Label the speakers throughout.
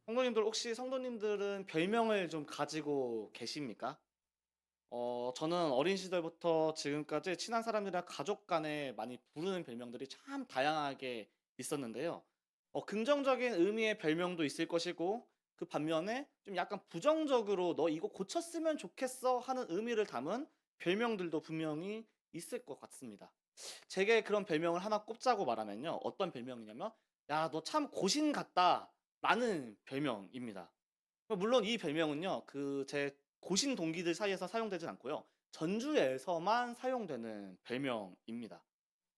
Speaker 1: 성도님들 혹시 성도님들은 별명을 좀 가지고 계십니까? 저는 어린 시절부터 지금까지 친한 사람들이랑 가족 간에 많이 부르는 별명들이 참 다양하게 있었는데요. 긍정적인 의미의 별명도 있을 것이고 그 반면에 좀 약간 부정적으로 "너 이거 고쳤으면 좋겠어." 하는 의미를 담은 별명들도 분명히 있을 것 같습니다. 제게 그런 별명을 하나 꼽자고 말하면요. 어떤 별명이냐면 "야 너 참 고신 같다."라는 별명입니다. 물론 이 별명은요. 제 고신 동기들 사이에서 사용되진 않고요. 전주에서만 사용되는 별명입니다.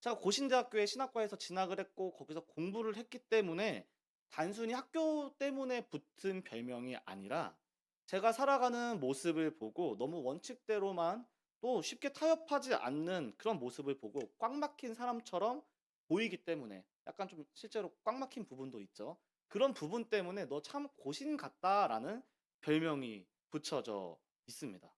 Speaker 1: 제가 고신대학교에 신학과에서 진학을 했고 거기서 공부를 했기 때문에 단순히 학교 때문에 붙은 별명이 아니라 제가 살아가는 모습을 보고 너무 원칙대로만 또 쉽게 타협하지 않는 그런 모습을 보고 꽉 막힌 사람처럼 보이기 때문에 약간 좀 실제로 꽉 막힌 부분도 있죠. 그런 부분 때문에 "너 참 고신 같다."라는 별명이 붙여져 있습니다.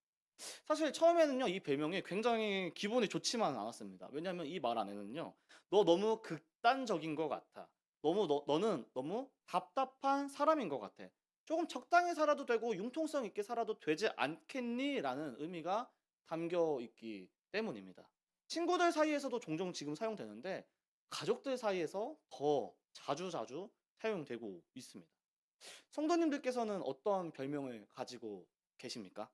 Speaker 1: 사실 처음에는요. 이 별명이 굉장히 기분이 좋지만은 않았습니다. 왜냐하면 이 말 안에는요. "너 너무 극단적인 것 같아. 너는 너무 답답한 사람인 것 같아. 조금 적당히 살아도 되고 융통성 있게 살아도 되지 않겠니?"라는 의미가 담겨 있기 때문입니다. 친구들 사이에서도 종종 지금 사용되는데 가족들 사이에서 더 자주자주 사용되고 있습니다. 성도님들께서는 어떤 별명을 가지고 계십니까?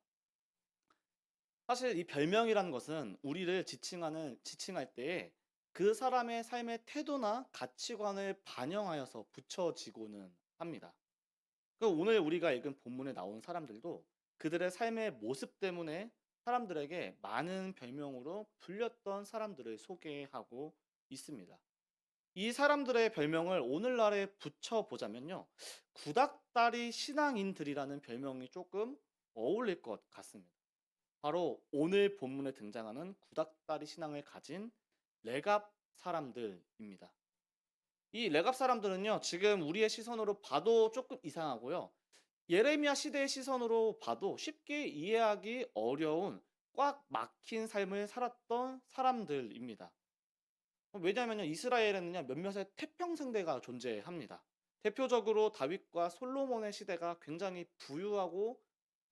Speaker 1: 사실 이 별명이라는 것은 우리를 지칭할 때에 그 사람의 삶의 태도나 가치관을 반영하여서 붙여지고는 합니다. 오늘 우리가 읽은 본문에 나온 사람들도 그들의 삶의 모습 때문에 사람들에게 많은 별명으로 불렸던 사람들을 소개하고 있습니다. 이 사람들의 별명을 오늘날에 붙여보자면요. 구닥다리 신앙인들이라는 별명이 조금 어울릴 것 같습니다. 바로 오늘 본문에 등장하는 구닥다리 신앙을 가진 레갑 사람들입니다. 이 레갑 사람들은요. 지금 우리의 시선으로 봐도 조금 이상하고요. 예레미야 시대의 시선으로 봐도 쉽게 이해하기 어려운 꽉 막힌 삶을 살았던 사람들입니다. 왜냐하면요. 이스라엘에는요. 몇몇의 태평성대가 존재합니다. 대표적으로 다윗과 솔로몬의 시대가 굉장히 부유하고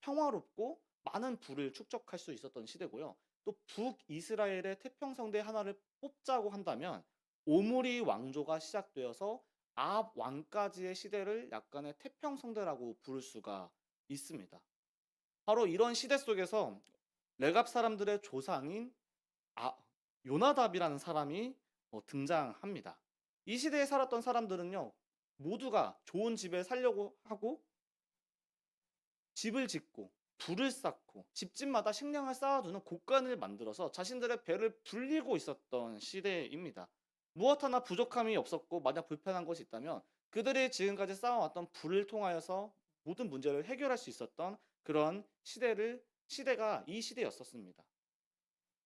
Speaker 1: 평화롭고 많은 부를 축적할 수 있었던 시대고요. 또 북이스라엘의 태평성대 하나를 뽑자고 한다면 오므리 왕조가 시작되어서 아합 왕까지의 시대를 약간의 태평성대라고 부를 수가 있습니다. 바로 이런 시대 속에서 레갑 사람들의 조상인 아 요나답이라는 사람이 등장합니다. 이 시대에 살았던 사람들은요. 모두가 좋은 집에 살려고 하고 집을 짓고 불을 쌓고 집집마다 식량을 쌓아두는 곳간을 만들어서 자신들의 배를 불리고 있었던 시대입니다. 무엇 하나 부족함이 없었고 만약 불편한 것이 있다면 그들이 지금까지 쌓아왔던 불을 통하여서 모든 문제를 해결할 수 있었던 그런 시대가 이 시대였었습니다.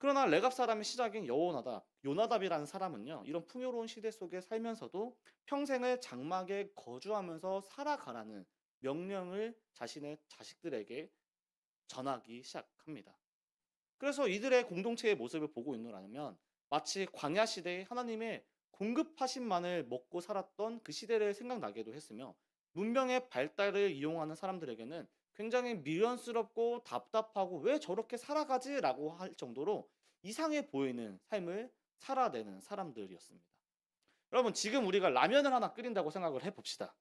Speaker 1: 그러나 레갑 사람의 시작인 여호나답, 요나답이라는 사람은요. 이런 풍요로운 시대 속에 살면서도 평생을 장막에 거주하면서 살아가라는 명령을 자신의 자식들에게 전하기 시작합니다. 그래서 이들의 공동체의 모습을 보고 있노라면 마치 광야 시대에 하나님의 공급하신만을 먹고 살았던 그 시대를 생각나게도 했으며 문명의 발달을 이용하는 사람들에게는 굉장히 미련스럽고 답답하고 '왜 저렇게 살아가지?'라고 할 정도로 이상해 보이는 삶을 살아내는 사람들이었습니다. 여러분 지금 우리가 라면을 하나 끓인다고 생각을 해 봅시다.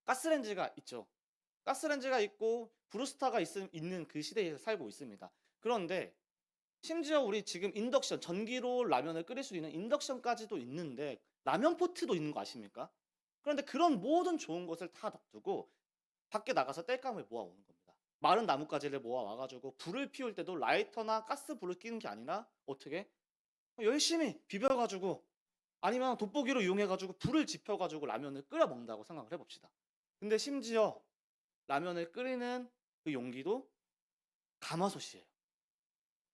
Speaker 1: 가스레인지가 있죠. 가스레인지가 있고 브루스타가 있는 그 시대에 살고 있습니다. 그런데 심지어 우리 지금 인덕션 전기로 라면을 끓일 수 있는 인덕션까지도 있는데 라면 포트도 있는 거 아십니까? 그런데 그런 모든 좋은 것을 다 놔두고 밖에 나가서 땔감을 모아 오는 겁니다. 마른 나뭇가지를 모아 와 가지고 불을 피울 때도 라이터나 가스불을 끼는 게 아니라 어떻게 열심히 비벼 가지고 아니면 돋보기로 이용해 가지고 불을 지펴 가지고 라면을 끓여 먹는다고 생각을 해 봅시다. 근데 심지어 라면을 끓이는 그 용기도 가마솥이에요.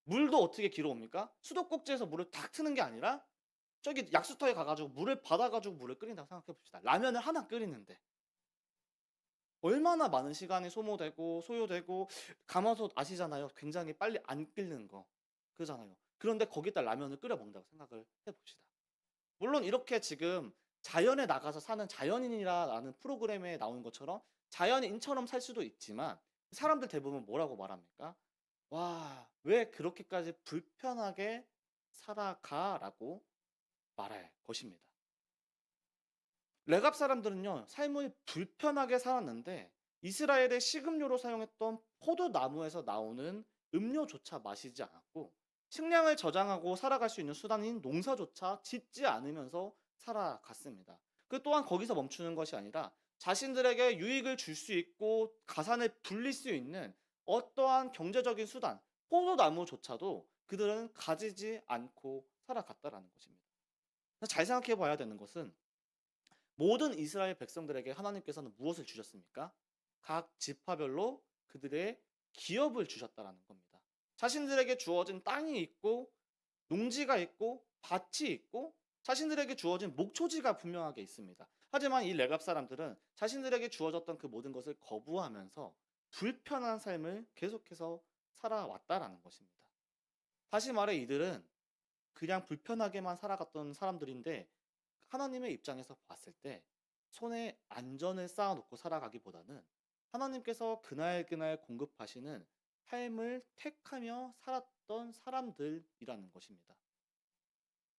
Speaker 1: 물도 어떻게 길어옵니까? 수도꼭지에서 물을 탁 트는 게 아니라 저기 약수터에 가 가지고 물을 받아 가지고 물을 끓인다고 생각해 봅시다. 라면을 하나 끓이는데 얼마나 많은 시간이 소모되고 소요되고 가마솥 아시잖아요. 굉장히 빨리 안 끓는 거. 그러잖아요. 그런데 거기다 라면을 끓여 먹는다고 생각을 해 봅시다. 물론 이렇게 지금 자연에 나가서 사는 자연인이라는 프로그램에 나오는 것처럼 자연인처럼 살 수도 있지만 사람들 대부분 뭐라고 말합니까? "와 왜 그렇게까지 불편하게 살아가?"라고 말할 것입니다. 레갑 사람들은요, 삶을 불편하게 살았는데 이스라엘의 식음료로 사용했던 포도나무에서 나오는 음료조차 마시지 않았고 식량을 저장하고 살아갈 수 있는 수단인 농사조차 짓지 않으면서 살아갔습니다. 그 또한 거기서 멈추는 것이 아니라 자신들에게 유익을 줄 수 있고 가산을 불릴 수 있는 어떠한 경제적인 수단, 포도나무조차도 그들은 가지지 않고 살아갔다라는 것입니다. 잘 생각해 봐야 되는 것은 모든 이스라엘 백성들에게 하나님께서는 무엇을 주셨습니까? 각 지파별로 그들의 기업을 주셨다라는 겁니다. 자신들에게 주어진 땅이 있고 농지가 있고 밭이 있고 자신들에게 주어진 목초지가 분명하게 있습니다. 하지만 이 레갑 사람들은 자신들에게 주어졌던 그 모든 것을 거부하면서 불편한 삶을 계속해서 살아왔다라는 것입니다. 다시 말해 이들은 그냥 불편하게만 살아갔던 사람들인데 하나님의 입장에서 봤을 때 손에 안전을 쌓아놓고 살아가기보다는 하나님께서 그날그날 공급하시는 삶을 택하며 살았던 사람들이라는 것입니다.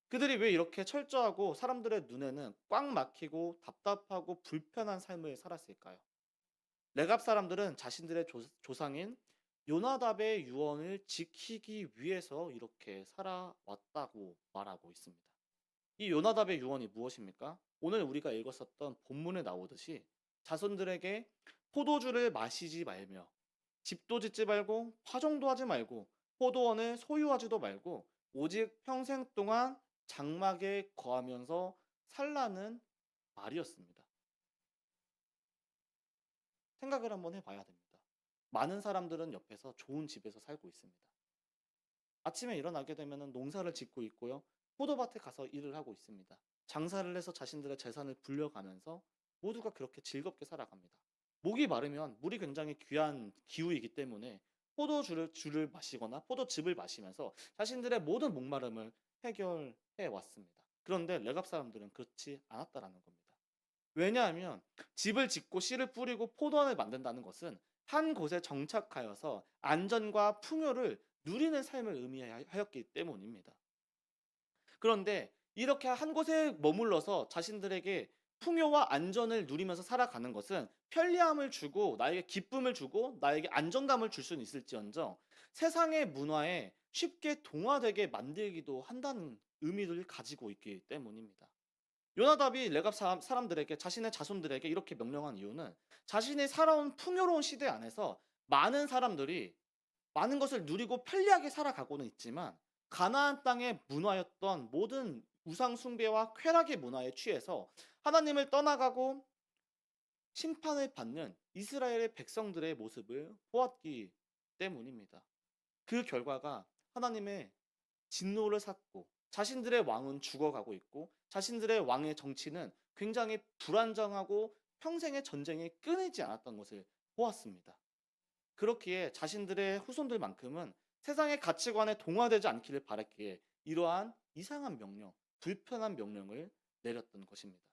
Speaker 1: 그들이 왜 이렇게 철저하고 사람들의 눈에는 꽉 막히고 답답하고 불편한 삶을 살았을까요? 레갑 사람들은 자신들의 조상인 요나답의 유언을 지키기 위해서 이렇게 살아왔다고 말하고 있습니다. 이 요나답의 유언이 무엇입니까? 오늘 우리가 읽었었던 본문에 나오듯이 자손들에게 포도주를 마시지 말며 집도 짓지 말고 화종도 하지 말고 포도원을 소유하지도 말고 오직 평생 동안 장막에 거하면서 살라는 말이었습니다. 생각을 한번 해봐야 됩니다. 많은 사람들은 옆에서 좋은 집에서 살고 있습니다. 아침에 일어나게 되면 농사를 짓고 있고요. 포도밭에 가서 일을 하고 있습니다. 장사를 해서 자신들의 재산을 불려가면서 모두가 그렇게 즐겁게 살아갑니다. 목이 마르면 물이 굉장히 귀한 기후이기 때문에 포도주를 마시거나 포도즙을 마시면서 자신들의 모든 목마름을 해결해 왔습니다. 그런데 레갑 사람들은 그렇지 않았다라는 겁니다. 왜냐하면 집을 짓고 씨를 뿌리고 포도원을 만든다는 것은 한 곳에 정착하여서 안전과 풍요를 누리는 삶을 의미하였기 때문입니다. 그런데 이렇게 한 곳에 머물러서 자신들에게 풍요와 안전을 누리면서 살아가는 것은 편리함을 주고 나에게 기쁨을 주고 나에게 안정감을 줄 수는 있을지언정 세상의 문화에 쉽게 동화되게 만들기도 한다는 의미를 가지고 있기 때문입니다. 요나답이 레갑 사람들에게 자신의 자손들에게 이렇게 명령한 이유는 자신이 살아온 풍요로운 시대 안에서 많은 사람들이 많은 것을 누리고 편리하게 살아가고는 있지만 가나안 땅의 문화였던 모든 우상 숭배와 쾌락의 문화에 취해서 하나님을 떠나가고 심판을 받는 이스라엘의 백성들의 모습을 보았기 때문입니다. 그 결과가 하나님의 진노를 샀고 자신들의 왕은 죽어가고 있고 자신들의 왕의 정치는 굉장히 불안정하고 평생의 전쟁에 끊이지 않았던 것을 보았습니다. 그렇기에 자신들의 후손들만큼은 세상의 가치관에 동화되지 않기를 바랐기에 이러한 이상한 명령, 불편한 명령을 내렸던 것입니다.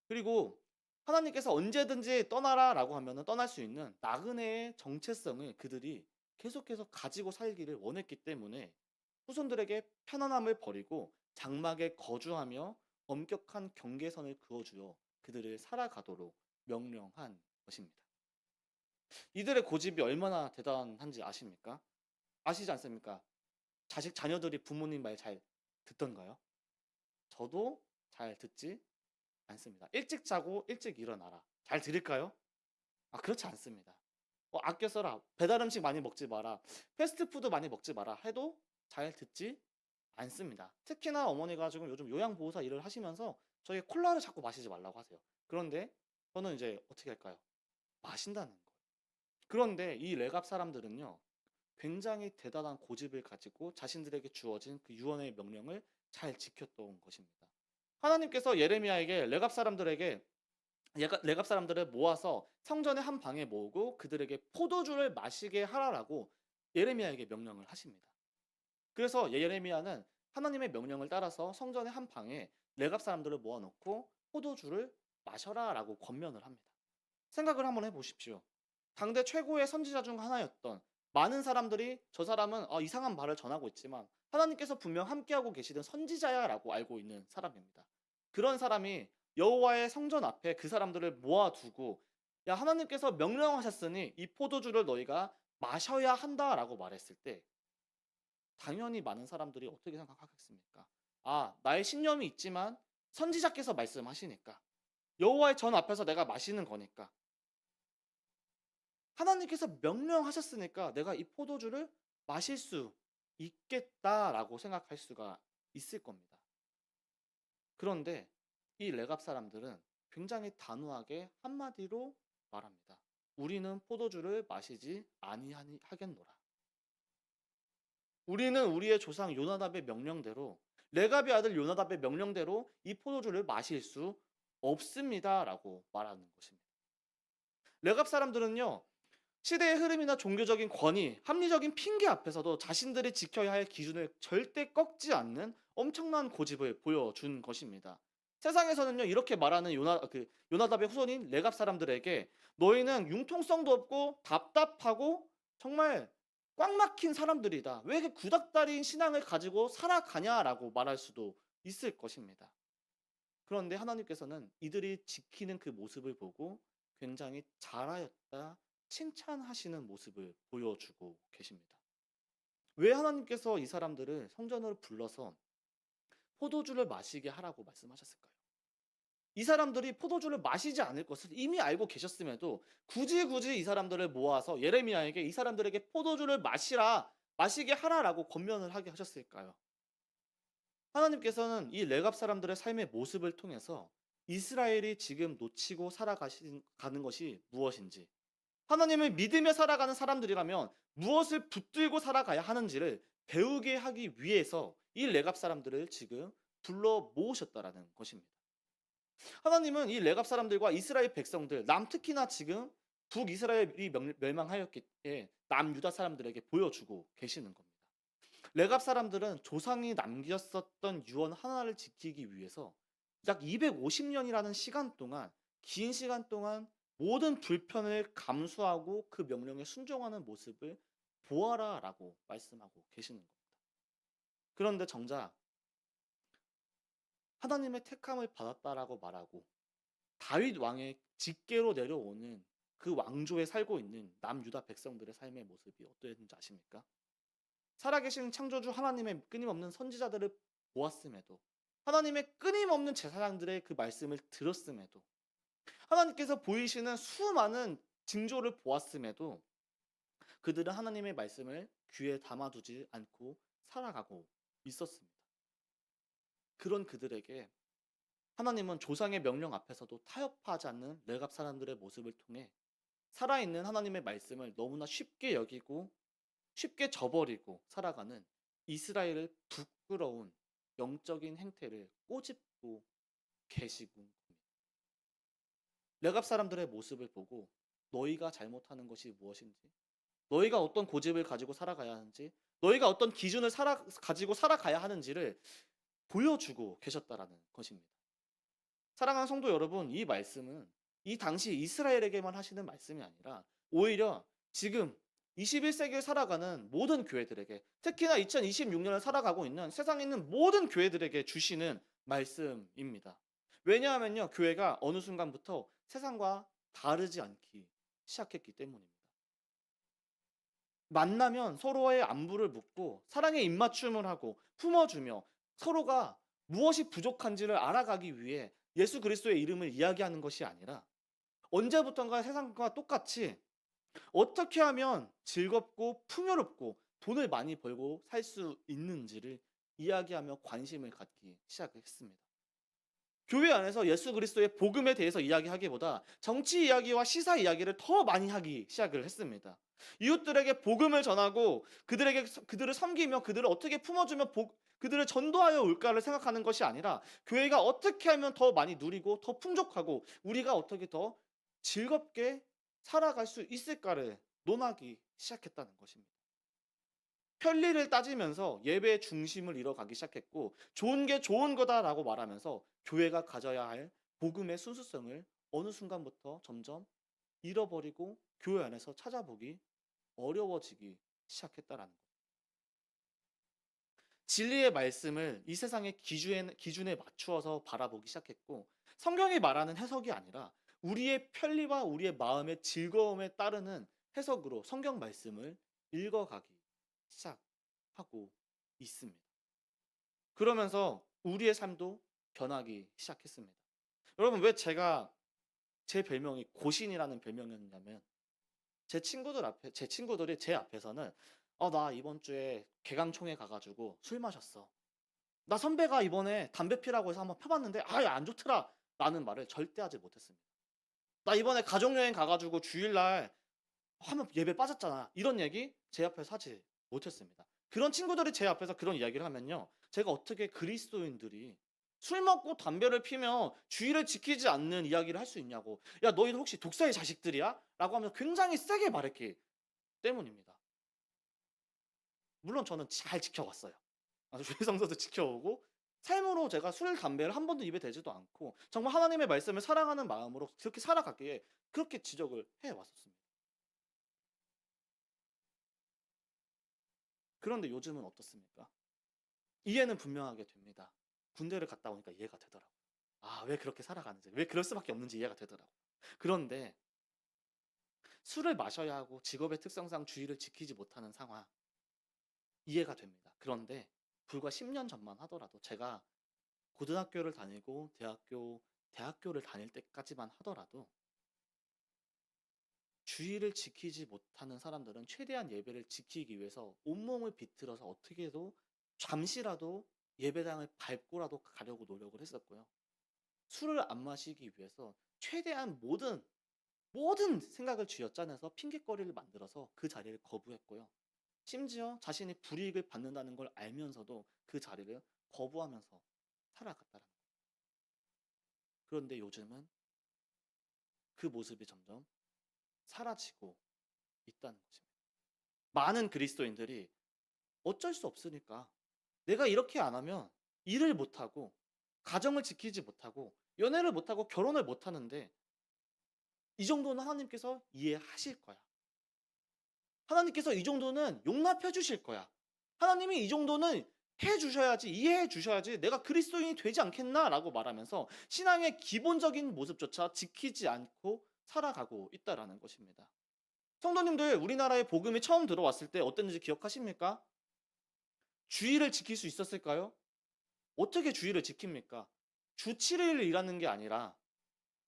Speaker 1: 그리고 하나님께서 언제든지 떠나라라고 하면 떠날 수 있는 나그네의 정체성을 그들이 계속해서 가지고 살기를 원했기 때문에 후손들에게 편안함을 버리고 장막에 거주하며 엄격한 경계선을 그어주어 그들을 살아가도록 명령한 것입니다. 이들의 고집이 얼마나 대단한지 아십니까? 아시지 않습니까? 자녀들이 부모님 말 잘 듣던가요? 저도 잘 듣지 않습니다. 일찍 자고 일찍 일어나라. 잘 들을까요? 그렇지 않습니다. 아껴 써라. 배달 음식 많이 먹지 마라. 패스트푸드 많이 먹지 마라. 해도 잘 듣지 않습니다. 특히나 어머니가 지금 요즘 요양보호사 일을 하시면서 저희 콜라를 자꾸 마시지 말라고 하세요. 그런데 저는 이제 어떻게 할까요? 마신다는 거예요. 그런데 이 레갑 사람들은요, 굉장히 대단한 고집을 가지고 자신들에게 주어진 그 유언의 명령을 잘 지켰던 것입니다. 하나님께서 예레미야에게 레갑 사람들을 모아서 성전의 한 방에 모으고 그들에게 포도주를 마시게 하라라고 예레미야에게 명령을 하십니다. 그래서 예레미야는 하나님의 명령을 따라서 성전의 한 방에 레갑 사람들을 모아놓고 포도주를 마셔라라고 권면을 합니다. 생각을 한번 해보십시오. 당대 최고의 선지자 중 하나였던 많은 사람들이 저 사람은 이상한 말을 전하고 있지만 하나님께서 분명 함께하고 계시던 선지자야라고 알고 있는 사람입니다. 그런 사람이 여호와의 성전 앞에 그 사람들을 모아두고 야 하나님께서 명령하셨으니 이 포도주를 너희가 마셔야 한다라고 말했을 때 당연히 많은 사람들이 어떻게 생각하겠습니까? 나의 신념이 있지만 선지자께서 말씀하시니까 여호와의 전 앞에서 내가 마시는 거니까 하나님께서 명령하셨으니까 내가 이 포도주를 마실 수 있겠다라고 생각할 수가 있을 겁니다. 그런데 이 레갑 사람들은 굉장히 단호하게 한마디로 말합니다. 우리는 포도주를 마시지 아니하겠노라. 우리는 우리의 조상 요나답의 명령대로 레갑의 아들 요나답의 명령대로 이 포도주를 마실 수 없습니다라고 말하는 것입니다. 레갑 사람들은요. 시대의 흐름이나 종교적인 권위, 합리적인 핑계 앞에서도 자신들이 지켜야 할 기준을 절대 꺾지 않는 엄청난 고집을 보여준 것입니다. 세상에서는요 이렇게 말하는 요나답의 후손인 레갑 사람들에게 너희는 융통성도 없고 답답하고 정말 꽉 막힌 사람들이다. 왜 이렇게 구닥다리인 신앙을 가지고 살아가냐라고 말할 수도 있을 것입니다. 그런데 하나님께서는 이들이 지키는 그 모습을 보고 굉장히 잘하였다 칭찬하시는 모습을 보여주고 계십니다. 왜 하나님께서 이 사람들을 성전으로 불러서 포도주를 마시게 하라고 말씀하셨을까요? 이 사람들이 포도주를 마시지 않을 것을 이미 알고 계셨음에도 굳이 이 사람들을 모아서 예레미야에게 이 사람들에게 포도주를 마시게 하라라고 권면을 하게 하셨을까요? 하나님께서는 이 레갑 사람들의 삶의 모습을 통해서 이스라엘이 지금 놓치고 살아가는 것이 무엇인지, 하나님을 믿으며 살아가는 사람들이라면 무엇을 붙들고 살아가야 하는지를 배우게 하기 위해서 이 레갑 사람들을 지금 불러 모으셨다라는 것입니다. 하나님은 이 레갑 사람들과 이스라엘 백성들, 특히나 지금 북이스라엘이 멸망하였기에 남유다 사람들에게 보여주고 계시는 겁니다. 레갑 사람들은 조상이 남겼었던 유언 하나를 지키기 위해서 약 250년이라는 긴 시간 동안 모든 불편을 감수하고 그 명령에 순종하는 모습을 보아라라고 말씀하고 계시는 겁니다. 그런데 정작 하나님의 택함을 받았다라고 말하고 다윗 왕의 직계로 내려오는 그 왕조에 살고 있는 남유다 백성들의 삶의 모습이 어떠했는지 아십니까? 살아계신 창조주 하나님의 끊임없는 선지자들을 보았음에도, 하나님의 끊임없는 제사장들의 그 말씀을 들었음에도, 하나님께서 보이시는 수많은 징조를 보았음에도 그들은 하나님의 말씀을 귀에 담아두지 않고 살아가고 있었습니다. 그런 그들에게 하나님은 조상의 명령 앞에서도 타협하지 않는 레갑 사람들의 모습을 통해 살아있는 하나님의 말씀을 너무나 쉽게 여기고 쉽게 저버리고 살아가는 이스라엘의 부끄러운 영적인 행태를 꼬집고 계시고 겁니다. 레갑 사람들의 모습을 보고 너희가 잘못하는 것이 무엇인지, 너희가 어떤 고집을 가지고 살아가야 하는지, 너희가 어떤 기준을 가지고 살아가야 하는지를 보여주고 계셨다라는 것입니다. 사랑하는 성도 여러분, 이 말씀은 이 당시 이스라엘에게만 하시는 말씀이 아니라 오히려 지금 21세기를 살아가는 모든 교회들에게, 특히나 2026년을 살아가고 있는 세상에 있는 모든 교회들에게 주시는 말씀입니다. 왜냐하면요, 교회가 어느 순간부터 세상과 다르지 않기 시작했기 때문입니다. 만나면 서로의 안부를 묻고 사랑의 입맞춤을 하고 품어주며 서로가 무엇이 부족한지를 알아가기 위해 예수 그리스도의 이름을 이야기하는 것이 아니라 언제부턴가 세상과 똑같이 어떻게 하면 즐겁고 풍요롭고 돈을 많이 벌고 살 수 있는지를 이야기하며 관심을 갖기 시작했습니다. 교회 안에서 예수 그리스도의 복음에 대해서 이야기하기보다 정치 이야기와 시사 이야기를 더 많이 하기 시작을 했습니다. 이웃들에게 복음을 전하고 그들을 섬기며 그들을 어떻게 품어주며 그들을 전도하여 올까를 생각하는 것이 아니라 교회가 어떻게 하면 더 많이 누리고 더 풍족하고 우리가 어떻게 더 즐겁게 살아갈 수 있을까를 논하기 시작했다는 것입니다. 편리를 따지면서 예배의 중심을 잃어가기 시작했고 좋은 게 좋은 거다라고 말하면서 교회가 가져야 할 복음의 순수성을 어느 순간부터 점점 잃어버리고 교회 안에서 찾아보기 어려워지기 시작했다라는 거예요. 진리의 말씀을 이 세상의 기준에 맞추어서 바라보기 시작했고, 성경이 말하는 해석이 아니라 우리의 편리와 우리의 마음의 즐거움에 따르는 해석으로 성경 말씀을 읽어가기 시작하고 있습니다. 그러면서 우리의 삶도 변하기 시작했습니다. 여러분, 왜 제 별명이 고신이라는 별명이었냐면, 제 친구들이 제 앞에서는 나 이번 주에 개강총회 가가지고 술 마셨어. 나 선배가 이번에 담배 피라고 해서 한번 펴봤는데 안 좋더라 라는 말을 절대 하지 못했습니다. 나 이번에 가족여행 가가지고 주일날 한번 예배 빠졌잖아, 이런 얘기 제 앞에서 하지 못했습니다. 그런 친구들이 제 앞에서 그런 이야기를 하면요, 제가 어떻게 그리스도인들이 술 먹고 담배를 피며 주의를 지키지 않는 이야기를 할 수 있냐고, 야 너희들 혹시 독사의 자식들이야? 라고 하면서 굉장히 세게 말했기 때문입니다. 물론 저는 잘 지켜왔어요. 주일 성서도 지켜오고, 삶으로 제가 술, 담배를 한 번도 입에 대지도 않고 정말 하나님의 말씀을 사랑하는 마음으로 그렇게 살아가기에 그렇게 지적을 해왔었습니다. 그런데 요즘은 어떻습니까? 이해는 분명하게 됩니다. 군대를 갔다 오니까 이해가 되더라고요. 왜 그렇게 살아가는지, 왜 그럴 수밖에 없는지 이해가 되더라고요. 그런데 술을 마셔야 하고 직업의 특성상 주의를 지키지 못하는 상황, 이해가 됩니다. 그런데 불과 10년 전만 하더라도, 제가 고등학교를 다니고 대학교를 다닐 때까지만 하더라도 주의를 지키지 못하는 사람들은 최대한 예배를 지키기 위해서 온몸을 비틀어서 어떻게도 잠시라도 예배당을 밟고라도 가려고 노력을 했었고요. 술을 안 마시기 위해서 최대한 모든 생각을 쥐어짜내서 핑계거리를 만들어서 그 자리를 거부했고요. 심지어 자신이 불이익을 받는다는 걸 알면서도 그 자리를 거부하면서 살아갔다는 거예요. 그런데 요즘은 그 모습이 점점 사라지고 있다는 것입니다. 많은 그리스도인들이 어쩔 수 없으니까, 내가 이렇게 안 하면 일을 못하고 가정을 지키지 못하고 연애를 못하고 결혼을 못하는데 이 정도는 하나님께서 이해하실 거야. 하나님께서 이 정도는 용납해 주실 거야. 하나님이 이 정도는 해 주셔야지, 이해해 주셔야지 내가 그리스도인이 되지 않겠나라고 말하면서 신앙의 기본적인 모습조차 지키지 않고 살아가고 있다라는 것입니다. 성도님들, 우리나라에 복음이 처음 들어왔을 때 어땠는지 기억하십니까? 주의를 지킬 수 있었을까요? 어떻게 주의를 지킵니까? 주 7일 일하는 게 아니라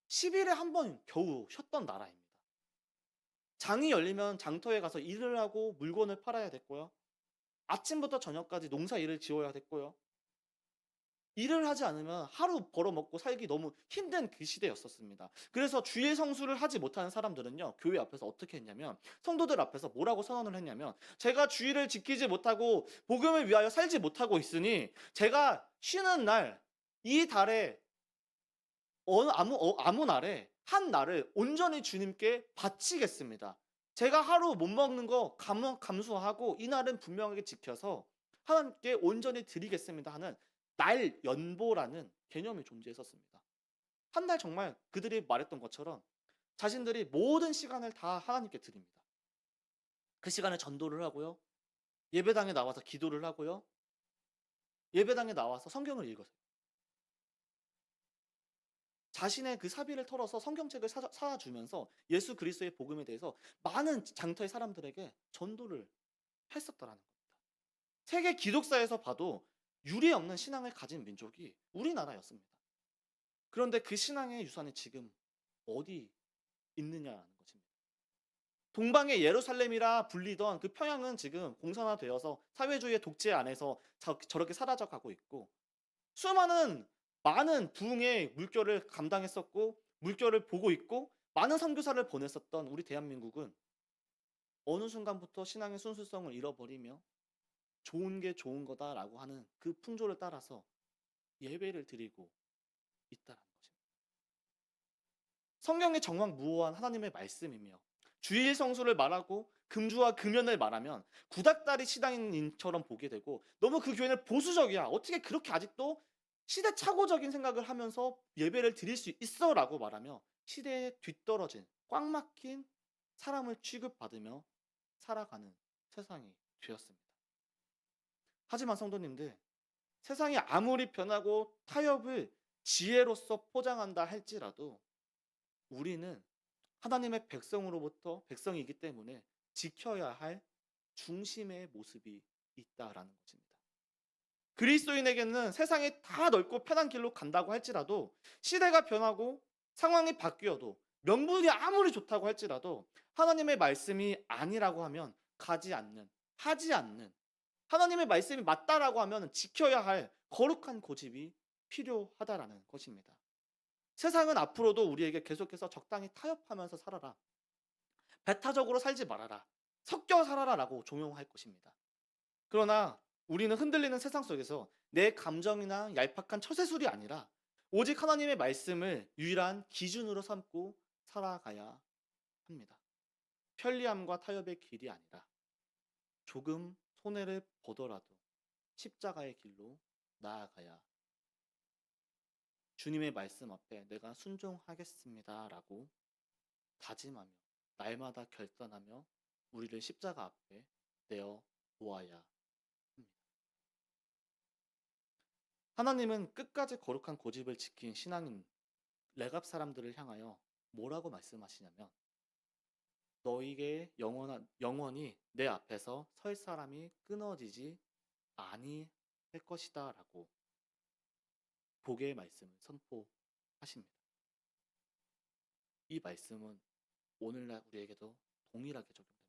Speaker 1: 10일에 한 번 겨우 쉬었던 나라입니다. 장이 열리면 장터에 가서 일을 하고 물건을 팔아야 됐고요. 아침부터 저녁까지 농사 일을 지어야 됐고요. 일을 하지 않으면 하루 벌어먹고 살기 너무 힘든 그 시대였었습니다. 그래서 주일 성수를 하지 못하는 사람들은요, 교회 앞에서 어떻게 했냐면, 성도들 앞에서 뭐라고 선언을 했냐면, 제가 주일을 지키지 못하고 복음을 위하여 살지 못하고 있으니 제가 쉬는 날, 이 달에 아무 날에 한 날을 온전히 주님께 바치겠습니다. 제가 하루 못 먹는 거 감수하고 이 날은 분명하게 지켜서 하나님께 온전히 드리겠습니다 하는 날 연보라는 개념이 존재했었습니다. 한 달 정말 그들이 말했던 것처럼 자신들이 모든 시간을 다 하나님께 드립니다. 그 시간에 전도를 하고요. 예배당에 나와서 기도를 하고요. 예배당에 나와서 성경을 읽어요. 자신의 그 사비를 털어서 성경책을 사주면서 예수 그리스도의 복음에 대해서 많은 장터의 사람들에게 전도를 했었다라는 겁니다. 세계 기독사에서 봐도 유례 없는 신앙을 가진 민족이 우리나라였습니다. 그런데 그 신앙의 유산이 지금 어디 있느냐라는 것입니다. 동방의 예루살렘이라 불리던 그 평양은 지금 공산화되어서 사회주의의 독재 안에서 저렇게 사라져 가고 있고, 많은 부흥의 물결을 감당했었고 물결을 보고 있고 많은 선교사를 보냈었던 우리 대한민국은 어느 순간부터 신앙의 순수성을 잃어버리며 좋은 게 좋은 거다라고 하는 그 풍조를 따라서 예배를 드리고 있다는 것입니다. 성경의 정확무오한 하나님의 말씀이며 주일 성수를 말하고 금주와 금연을 말하면 구닥다리 시당인처럼 보게 되고, 너무 그 교회는 보수적이야, 어떻게 그렇게 아직도 시대착오적인 생각을 하면서 예배를 드릴 수 있어라고 말하며 시대에 뒤떨어진 꽉 막힌 사람을 취급받으며 살아가는 세상이 되었습니다. 하지만 성도님들, 세상이 아무리 변하고 타협을 지혜로서 포장한다 할지라도 우리는 하나님의 백성으로부터 백성이기 때문에 지켜야 할 중심의 모습이 있다라는 것입니다. 그리스도인에게는 세상이 다 넓고 편한 길로 간다고 할지라도 시대가 변하고 상황이 바뀌어도 명분이 아무리 좋다고 할지라도 하나님의 말씀이 아니라고 하면 가지 않는, 하지 않는, 하나님의 말씀이 맞다라고 하면 지켜야 할 거룩한 고집이 필요하다라는 것입니다. 세상은 앞으로도 우리에게 계속해서 적당히 타협하면서 살아라, 배타적으로 살지 말아라, 섞여 살아라라고 종용할 것입니다. 그러나 우리는 흔들리는 세상 속에서 내 감정이나 얄팍한 처세술이 아니라 오직 하나님의 말씀을 유일한 기준으로 삼고 살아가야 합니다. 편리함과 타협의 길이 아니라 조금 손해를 보더라도 십자가의 길로 나아가야, 주님의 말씀 앞에 내가 순종하겠습니다라고 다짐하며 날마다 결단하며 우리를 십자가 앞에 내어 놓아야 합니다. 하나님은 끝까지 거룩한 고집을 지킨 신앙인 레갑 사람들을 향하여 뭐라고 말씀하시냐면, 너희에게 영원히 내 앞에서 설 사람이 끊어지지 아니할 것이다 라고 복의 말씀을 선포하십니다. 이 말씀은 오늘날 우리에게도 동일하게 적용됩니다.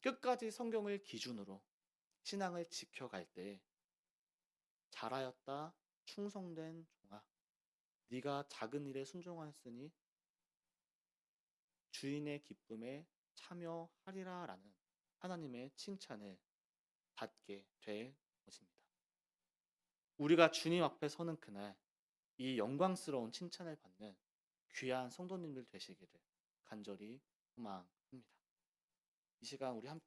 Speaker 1: 끝까지 성경을 기준으로 신앙을 지켜갈 때 잘하였다 충성된 종아, 네가 작은 일에 순종하였으니 주인의 기쁨에 참여하리라 라는 하나님의 칭찬을 받게 될 것입니다. 우리가 주님 앞에 서는 그날 이 영광스러운 칭찬을 받는 귀한 성도님들 되시기를 간절히 소망합니다. 이 시간 우리 함께